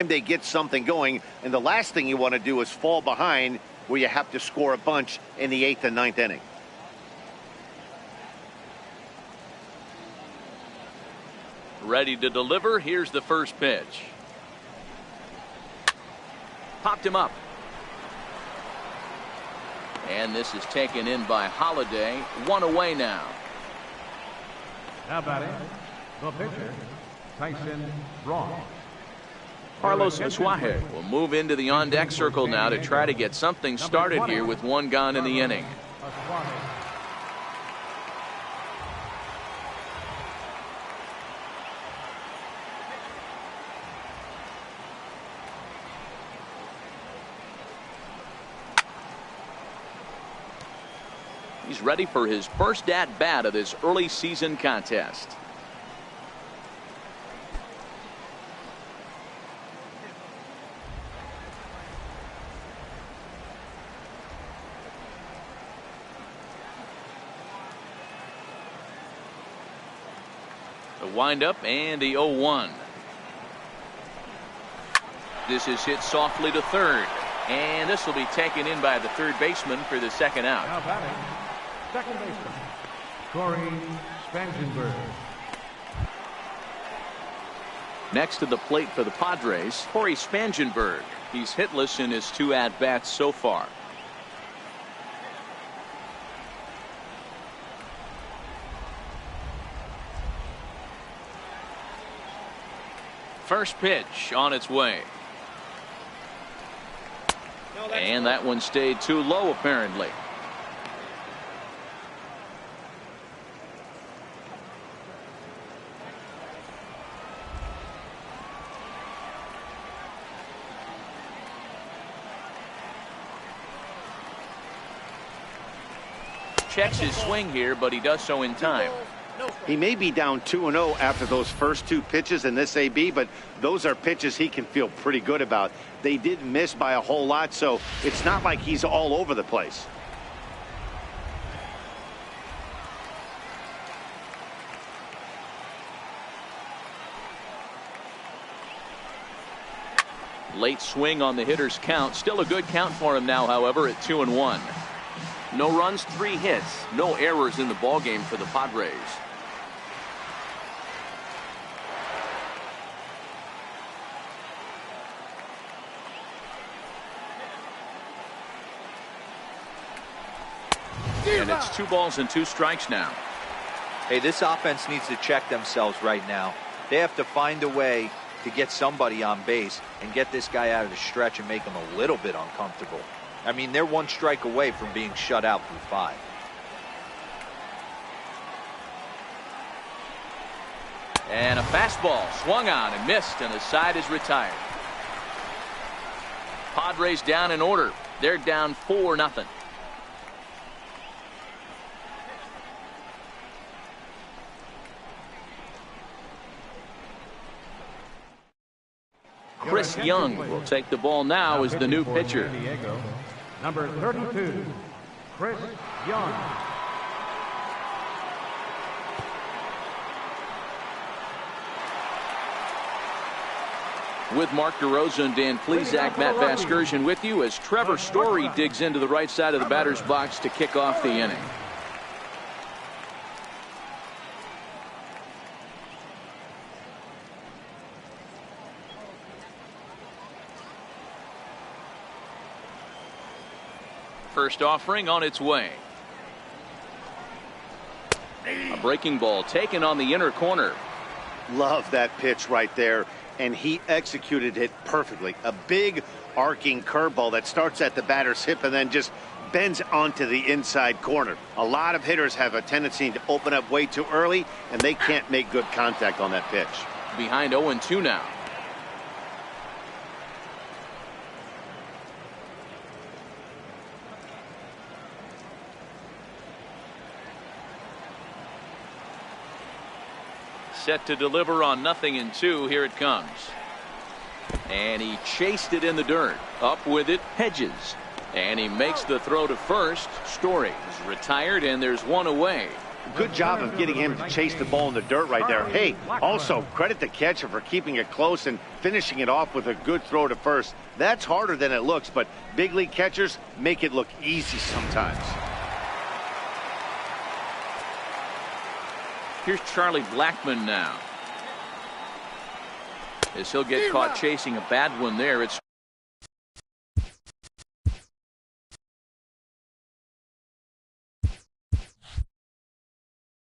time they get something going. And the last thing you want to do is fall behind where you have to score a bunch in the 8th and 9th inning. Ready to deliver. Here's the first pitch. Popped him up. And this is taken in by Holiday. 1 away now. How about it? The pitcher, Tyson Braun. Carlos Asuaje will move into the on-deck circle now to try to get something started here with 1 gone in the inning. He's ready for his first at-bat of this early season contest. The windup and the 0-1. This is hit softly to third. And this will be taken in by the third baseman for the second out. Now batting, second baseman, Corey Spangenberg. Next to the plate for the Padres, Corey Spangenberg. He's hitless in his 2 at-bats so far. First pitch on its way. And that one stayed too low, apparently. Checks his swing here, but he does so in time. He may be down 2-0 after those first 2 pitches in this AB, but those are pitches he can feel pretty good about. They did miss by a whole lot, so it's not like he's all over the place. Late swing on the hitter's count. Still a good count for him now, however, at 2-1. No runs, 3 hits, no errors in the ballgame for the Padres. And it's 2 balls and 2 strikes now. Hey, this offense needs to check themselves right now. They have to find a way to get somebody on base and get this guy out of the stretch and make him a little bit uncomfortable. I mean, they're 1 strike away from being shut out through 5. And a fastball swung on and missed, and the side is retired. Padres down in order. They're down 4-0. Chris Young will take the ball now as the new pitcher. Number 32, Chris Young. With Mark DeRosa and Dan Plesac, Matt Vasgersian with you as Trevor Story digs into the right side of the batter's box to kick off the inning. First offering on its way. A breaking ball taken on the inner corner. Love that pitch right there, and he executed it perfectly. A big arcing curveball that starts at the batter's hip and then just bends onto the inside corner. A lot of hitters have a tendency to open up way too early, and they can't make good contact on that pitch. Behind 0-2 now. Set to deliver on 0-2. Here it comes. And he chased it in the dirt. Up with it, Hedges. And he makes the throw to first. Story is retired, and there's 1 away. Good job of getting him to chase the ball in the dirt right there. Hey, also credit the catcher for keeping it close and finishing it off with a good throw to first. That's harder than it looks, but big league catchers make it look easy sometimes. Here's Charlie Blackmon now. As he'll get caught chasing a bad one there. It's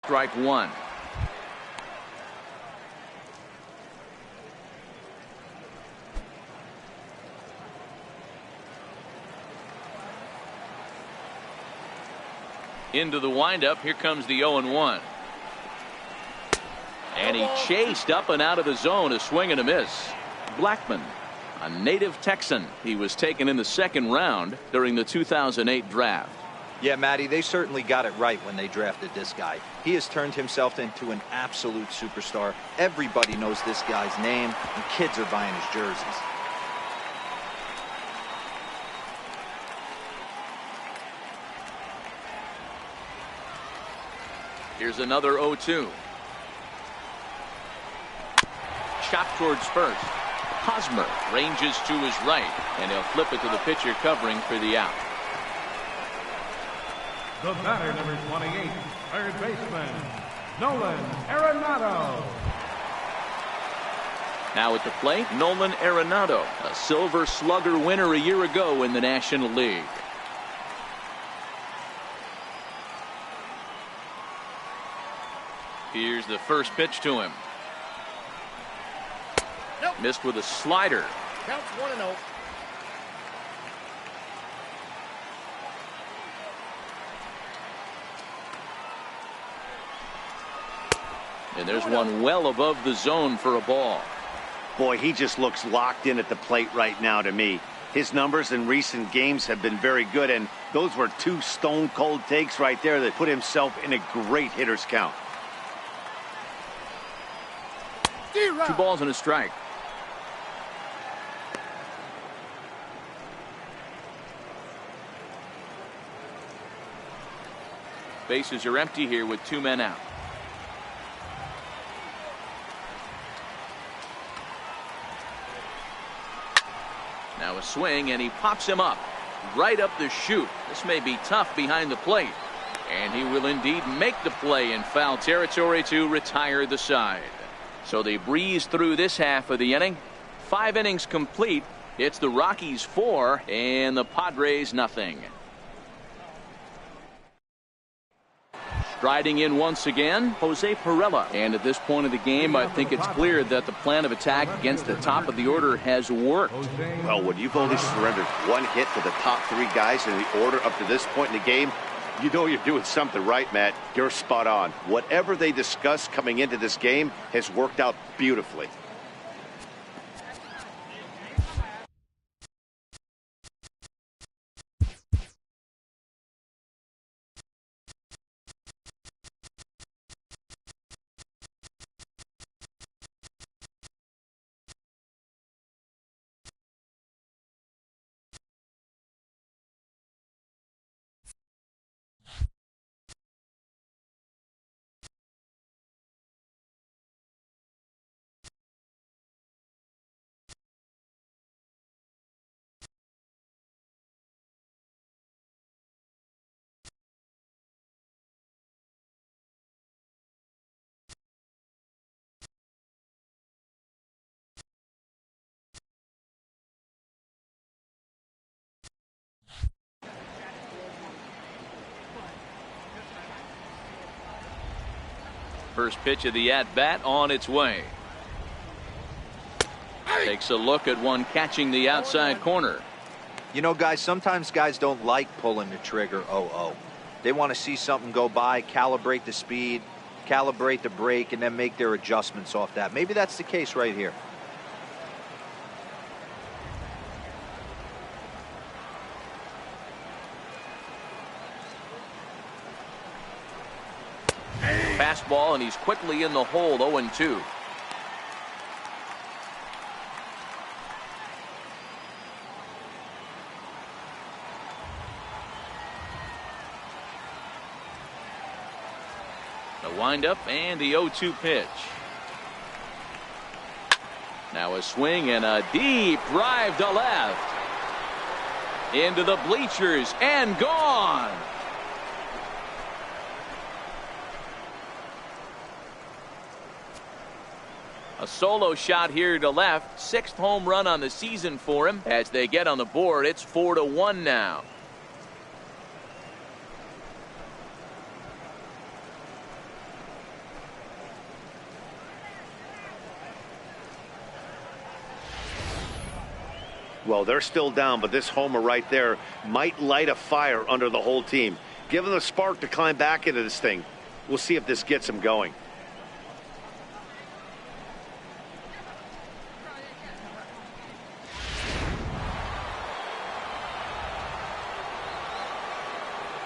strike one. Into the windup. Here comes the 0-1. And he chased up and out of the zone. A swing and a miss. Blackmon, a native Texan. He was taken in the second round during the 2008 draft. Yeah, Matty, they certainly got it right when they drafted this guy. He has turned himself into an absolute superstar. Everybody knows this guy's name, and kids are buying his jerseys. Here's another 0-2. Shot towards first. Hosmer ranges to his right, and he'll flip it to the pitcher covering for the out. The batter, number 28, third baseman, Nolan Arenado. Now at the plate, Nolan Arenado, a Silver Slugger winner a year ago in the National League. Here's the first pitch to him. Nope. Missed with a slider. Counts 1-0. And there's one well above the zone for a ball. Boy, he just looks locked in at the plate right now to me. His numbers in recent games have been very good, and those were two stone-cold takes right there that put himself in a great hitter's count. 2 balls and a strike. Bases are empty here with 2 men out. Now a swing, and he pops him up right up the chute. This may be tough behind the plate, and he will indeed make the play in foul territory to retire the side. So they breeze through this half of the inning. 5 innings complete. It's the Rockies 4 and the Padres nothing. Striding in once again, Jose Pirela. And at this point of the game, I think it's clear that the plan of attack against the top of the order has worked. Well, when you've only surrendered 1 hit to the top 3 guys in the order up to this point in the game, you know you're doing something right, Matt. You're spot on. Whatever they discussed coming into this game has worked out beautifully. First pitch of the at-bat on its way. Takes a look at one catching the outside corner. You know, guys, sometimes guys don't like pulling the trigger 0-0. They want to see something go by, calibrate the speed, calibrate the brake, and then make their adjustments off that. Maybe that's the case right here. Fastball, and he's quickly in the hole. 0-2. Windup and the 0-2 pitch. Now a swing and a deep drive to left. Into the bleachers and gone. A solo shot here to left. 6th home run on the season for him. As they get on the board, it's 4-1 now. Well, they're still down, but this homer right there might light a fire under the whole team. Give them a spark to climb back into this thing. We'll see if this gets them going.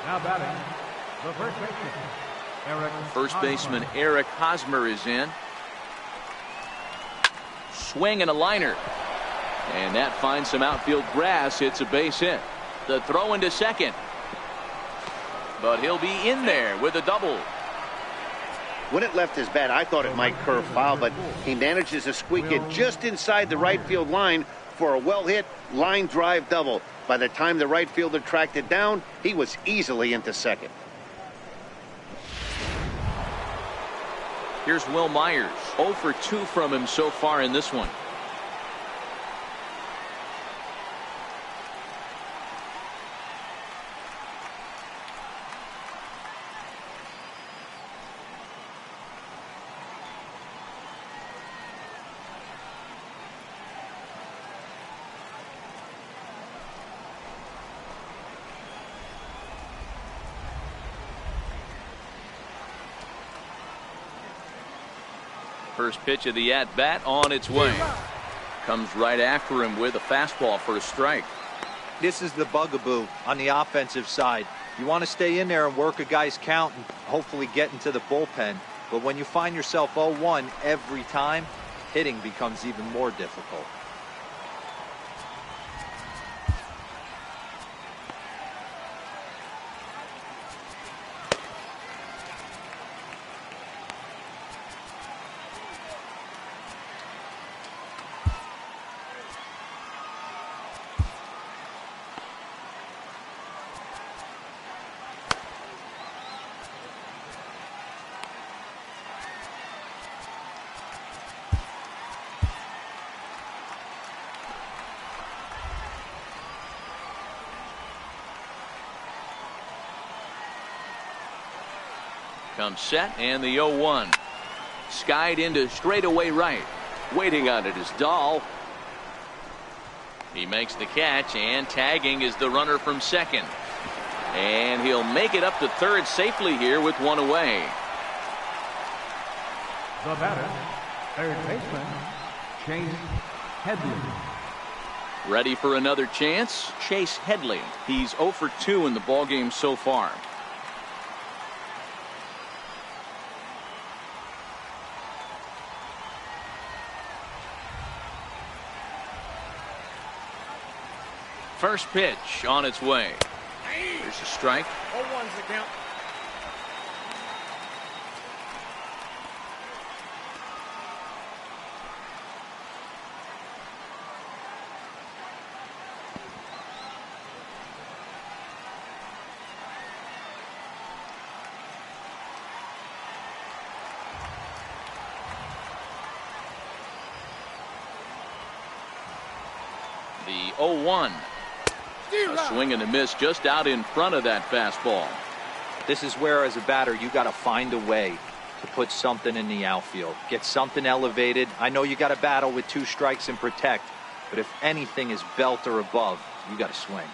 Now batting, the first baseman, Eric. First baseman Eric Hosmer is in. Swing and a liner. And that finds some outfield grass. It's a base hit. The throw into second. But he'll be in there with a double. When it left his bat, I thought it might curve foul, but he manages to squeak it just inside the right field line for a well-hit line drive double. By the time the right fielder tracked it down, he was easily into second. Here's Will Myers. 0 for 2 from him so far in this one. First pitch of the at-bat on its way. Comes right after him with a fastball for a strike. This is the bugaboo on the offensive side. You want to stay in there and work a guy's count and hopefully get into the bullpen. But when you find yourself 0-1 every time, hitting becomes even more difficult. Comes set and the 0-1. Skied into straightaway right. Waiting on it is Dahl. He makes the catch, and tagging is the runner from second. And he'll make it up to third safely here with one away. The batter, third baseman, Chase Headley. Ready for another chance? Chase Headley. He's 0 for 2 in the ballgame so far. First pitch on its way. There's a strike. 0-1's the count. The 0-1. A swing and a miss just out in front of that fastball. This is where, as a batter, you got to find a way to put something in the outfield. Get something elevated. I know you got to battle with 2 strikes and protect, but if anything is belt or above, you got to swing.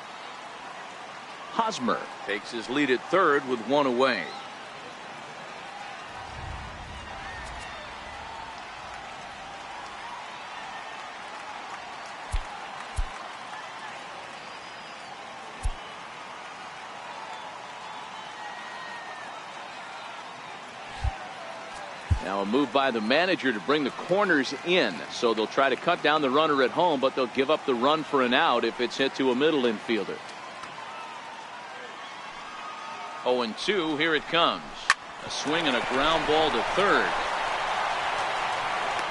Hosmer takes his lead at third with one away. Now a move by the manager to bring the corners in, so they'll try to cut down the runner at home, but they'll give up the run for an out if it's hit to a middle infielder. 0-2, here it comes. A swing and a ground ball to third.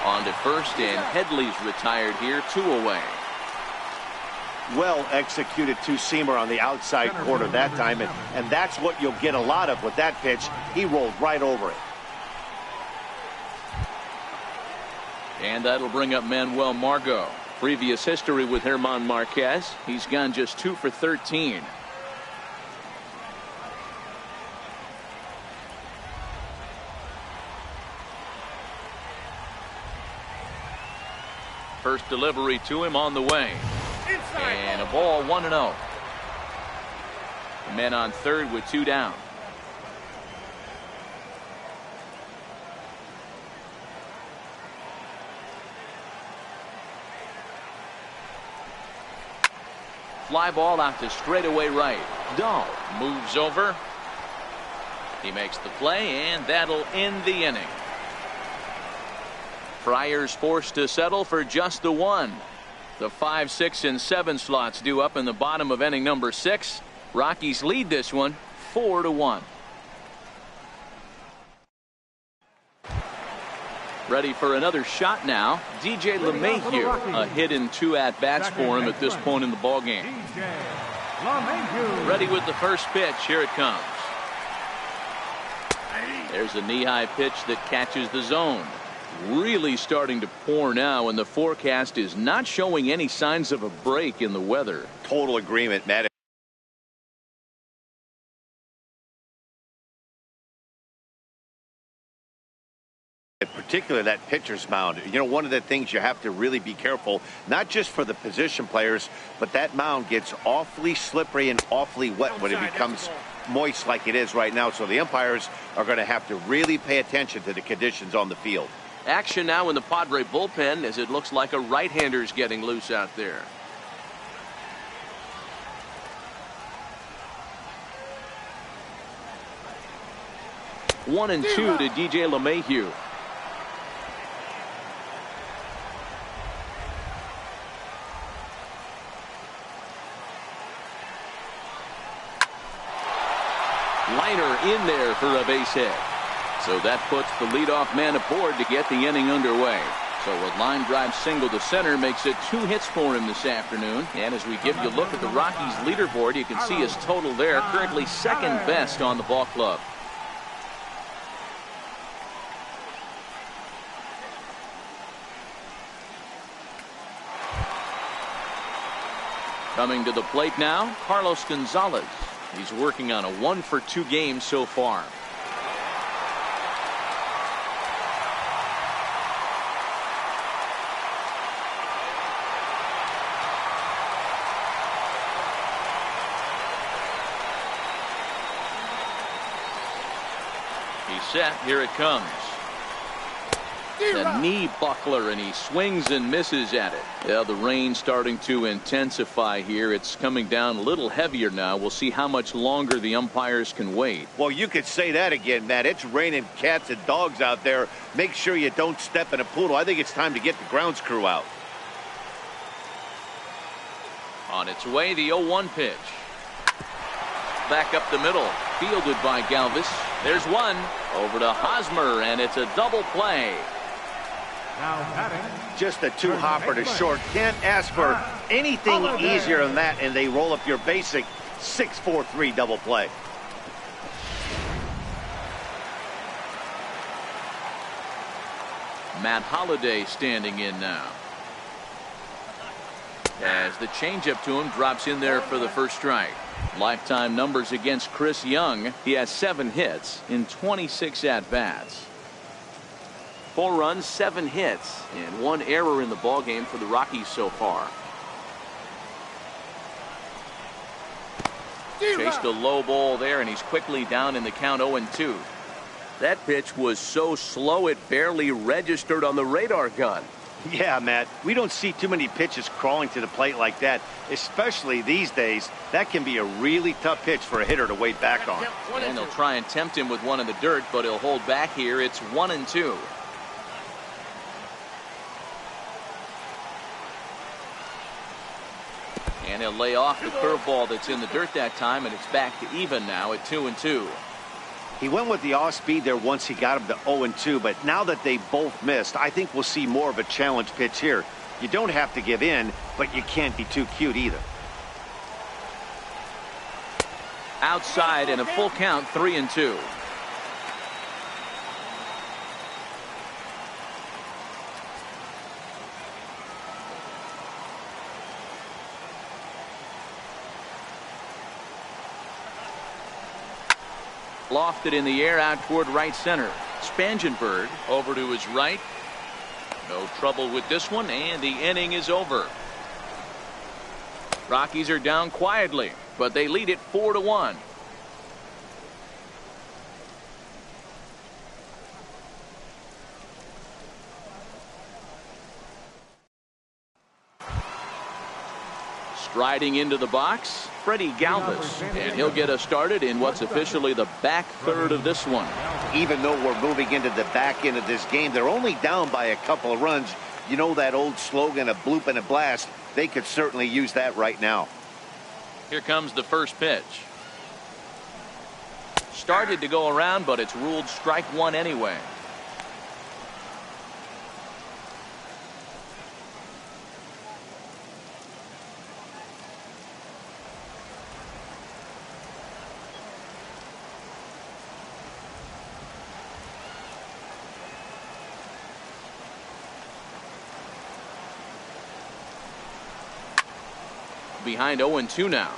On to first, and Headley's retired here, 2 away. Well executed two-seamer on the outside corner that time, and that's what you'll get a lot of with that pitch. He rolled right over it. And that'll bring up Manuel Margot. Previous history with German Marquez. He's gone just 2 for 13. First delivery to him on the way. And a ball, 1-0. Men on third with 2 down. Fly ball out to straightaway right. Dahl moves over. He makes the play, and that'll end the inning. Friars forced to settle for just the 1. The 5, 6, and 7 slots due up in the bottom of inning number 6. Rockies lead this one 4-1. Ready for another shot now. DJ LeMahieu. A hit in 2 at-bats for him at this point in the ballgame. Ready with the first pitch. Here it comes. There's a knee-high pitch that catches the zone. Really starting to pour now, and the forecast is not showing any signs of a break in the weather. Total agreement, Matt. In particular, that pitcher's mound. You know, one of the things you have to really be careful, not just for the position players, but that mound gets awfully slippery and awfully wet when it becomes moist like it is right now. So the umpires are going to have to really pay attention to the conditions on the field. Action now in the Padre bullpen, as it looks like a right-hander's getting loose out there. One and 2 to DJ LeMahieu. Liner in there for a base hit. So that puts the leadoff man aboard to get the inning underway. So a line drive single to center makes it 2 hits for him this afternoon. And as we give you a look at the Rockies leaderboard, you can see his total there, currently second best on the ball club. Coming to the plate now, Carlos Gonzalez. He's working on a 1-for-2 game so far. He's set. Here it comes. A knee buckler, and he swings and misses at it. Yeah, the rain starting to intensify here. It's coming down a little heavier now. We'll see how much longer the umpires can wait. Well, you could say that again, Matt. It's raining cats and dogs out there. Make sure you don't step in a poodle. I think it's time to get the grounds crew out. On its way, the 0-1 pitch. Back up the middle. Fielded by Galvis. There's one. Over to Hosmer, and it's a double play. Just a 2-hopper to short. Can't ask for anything easier than that, and they roll up your basic 6-4-3 double play. Matt Holliday standing in now. As the changeup to him drops in there for the first strike. Lifetime numbers against Chris Young. He has 7 hits in 26 at-bats. 4 runs, 7 hits, and 1 error in the ballgame for the Rockies so far. Chased a low ball there, and he's quickly down in the count 0-2. That pitch was so slow it barely registered on the radar gun. Yeah, Matt, we don't see too many pitches crawling to the plate like that, especially these days. That can be a really tough pitch for a hitter to wait back on. And they'll try and tempt him with one in the dirt, but he'll hold back here. It's 1-2. And he'll lay off the curveball that's in the dirt that time, and it's back to even now at 2-2. He went with the off-speed there once he got him to 0-2, but now that they both missed, I think we'll see more of a challenge pitch here. You don't have to give in, but you can't be too cute either. Outside and a full count, 3-2. Lofted in the air out toward right center. Spangenberg over to his right. No trouble with this one, and the inning is over. Rockies are down quietly, but they lead it 4-1. Striding into the box, Freddie Galvis, and he'll get us started in what's officially the back third of this one. Even though we're moving into the back end of this game, they're only down by a couple of runs. You know that old slogan, a bloop and a blast? They could certainly use that right now. Here comes the first pitch. Started to go around, but it's ruled strike one anyway. Behind 0-2 now.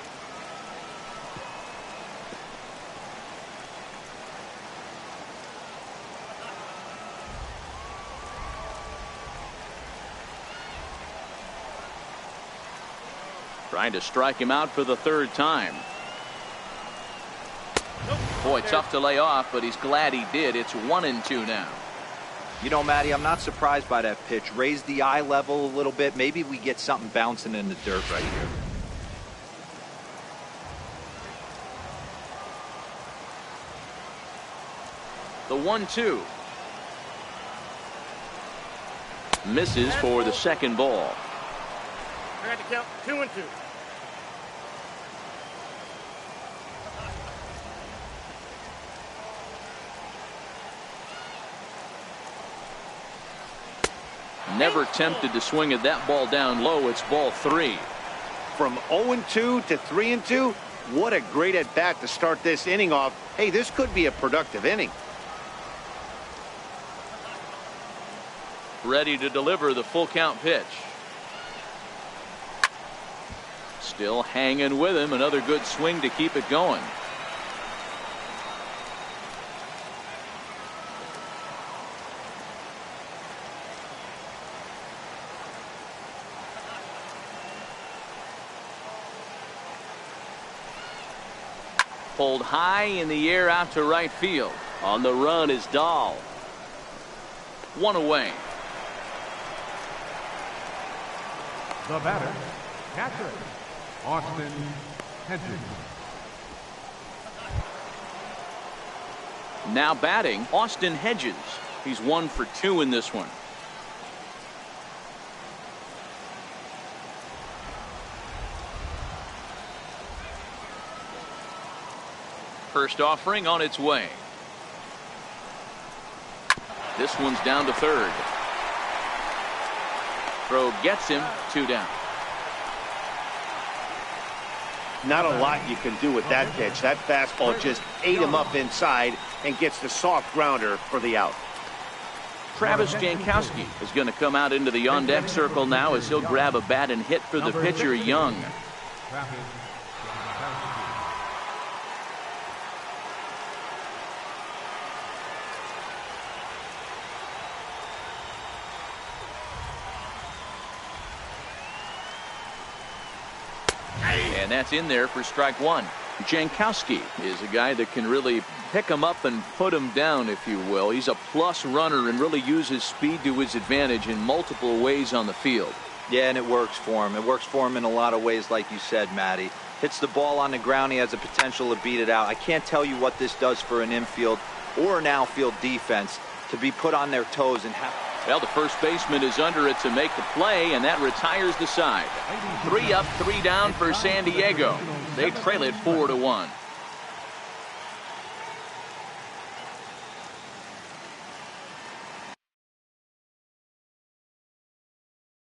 Trying to strike him out for the third time. Boy, tough to lay off, but he's glad he did. It's 1-2 now. You know, Matty, I'm not surprised by that pitch. Raise the eye level a little bit. Maybe we get something bouncing in the dirt right here. The 1-2. Misses for the second ball. Trying to count 2-2. Never tempted to swing at that ball down low. It's ball 3. From 0-2 to 3-2, what a great at-bat to start this inning off. Hey, this could be a productive inning. Ready to deliver the full count pitch. Still hanging with him. Another good swing to keep it going. Pulled high in the air out to right field. On the run is Dahl. One away. The batter, catcher, Austin Hedges. Now batting, Austin Hedges. He's 1 for 2 in this one. First offering on its way. This one's down to third. Throw gets him, 2 down. Not a lot you can do with that pitch. That fastball just ate him up inside and gets the soft grounder for the out. Travis Jankowski is going to come out into the on-deck circle now as he'll grab a bat and hit for the pitcher, Young. And that's in there for strike one. Jankowski is a guy that can really pick him up and put him down, if you will. He's a plus runner and really uses speed to his advantage in multiple ways on the field. Yeah, and it works for him. It works for him in a lot of ways, like you said, Matty. Hits the ball on the ground. He has the potential to beat it out. I can't tell you what this does for an infield or an outfield defense to be put on their toes and have. Well, the first baseman is under it to make the play, and that retires the side. 3 up, 3 down for San Diego. They trail it 4-1.